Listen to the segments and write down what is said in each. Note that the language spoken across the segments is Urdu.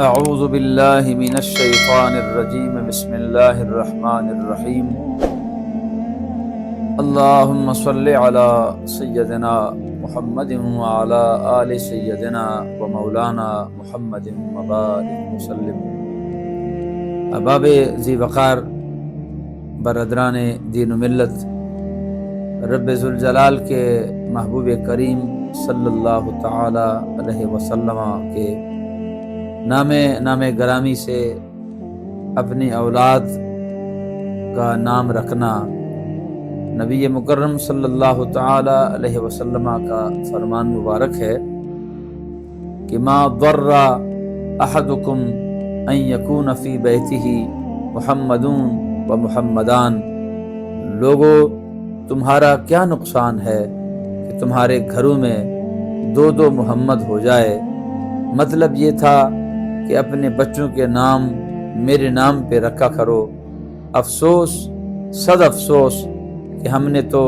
اعوذ باللہ من الشیطان الرجیم بسم اللہ الرحمن الرحیم اللہم صلی علی سیدنا محمد وعلی آل سیدنا و مولانا محمد وبارک وسلم۔ احباب ذی وقار، برادران دین و ملت، رب ذوالجلال کے محبوب کریم صلی اللہ تعالی علیہ وسلم کے نام گرامی سے اپنی اولاد کا نام رکھنا نبی مکرم صلی اللہ تعالی علیہ وسلم کا فرمان مبارک ہے کہ ما ضر احدکم ان یکون فی بیتہ محمدون و محمدان، لوگو تمہارا کیا نقصان ہے کہ تمہارے گھروں میں دو محمد ہو جائے۔ مطلب یہ تھا کہ اپنے بچوں کے نام میرے نام پہ رکھا کرو۔ افسوس، صد افسوس کہ ہم نے تو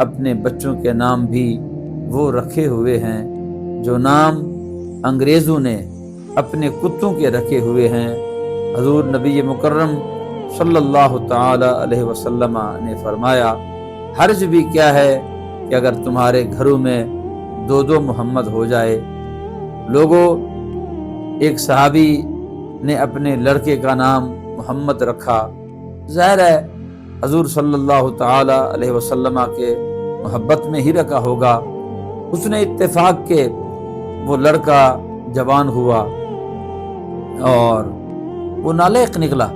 اپنے بچوں کے نام بھی وہ رکھے ہوئے ہیں جو نام انگریزوں نے اپنے کتوں کے رکھے ہوئے ہیں۔ حضور نبی مکرم صلی اللہ تعالی علیہ وسلم نے فرمایا، حرج بھی کیا ہے کہ اگر تمہارے گھروں میں دو محمد ہو جائے۔ لوگوں، ایک صحابی نے اپنے لڑکے کا نام محمد رکھا، ظاہر ہے حضور صلی اللہ تعالی علیہ وسلم کے محبت میں ہی رکھا ہوگا۔ اس نے اتفاق کے وہ لڑکا جوان ہوا اور وہ نالائق نکلا،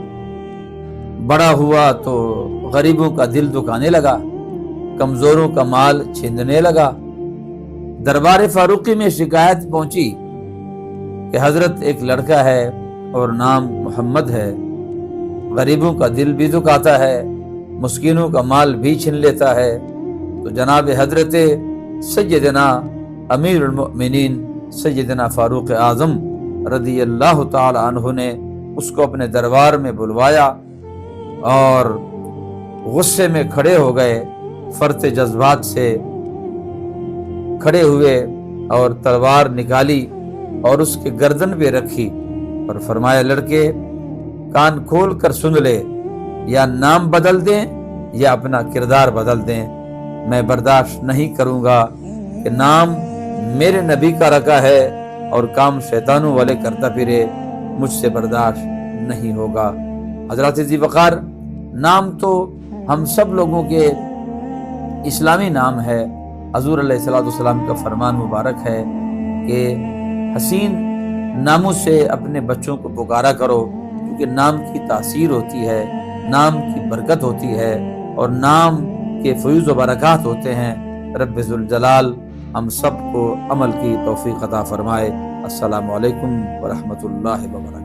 بڑا ہوا تو غریبوں کا دل دکانے لگا، کمزوروں کا مال چھیننے لگا۔ دربار فاروقی میں شکایت پہنچی کہ حضرت ایک لڑکا ہے اور نام محمد ہے، غریبوں کا دل بھی دکاتا ہے، مسکینوں کا مال بھی چھین لیتا ہے۔ تو جناب حضرت سیدنا امیر المؤمنین سیدنا فاروق اعظم رضی اللہ تعالی عنہ نے اس کو اپنے دربار میں بلوایا اور غصے میں کھڑے ہو گئے، فرط جذبات سے کھڑے ہوئے اور تلوار نکالی اور اس کے گردن پہ رکھی اور فرمایا، لڑکے کان کھول کر سن لے، یا نام بدل دیں یا اپنا کردار بدل دیں۔ میں برداشت نہیں کروں گا کہ نام میرے نبی کا رکھا ہے اور کام شیطانوں والے کرتا پھرے، مجھ سے برداشت نہیں ہوگا۔ حضرات ذی وقار، نام تو ہم سب لوگوں کے اسلامی نام ہے۔ حضور علیہ الصلوۃ والسلام کا فرمان مبارک ہے کہ حسین ناموں سے اپنے بچوں کو پکارا کرو، کیونکہ نام کی تاثیر ہوتی ہے، نام کی برکت ہوتی ہے اور نام کے فیوز و برکات ہوتے ہیں۔ رب ذوالجلال ہم سب کو عمل کی توفیق عطا فرمائے۔ السلام علیکم ورحمۃ اللہ وبرکاتہ۔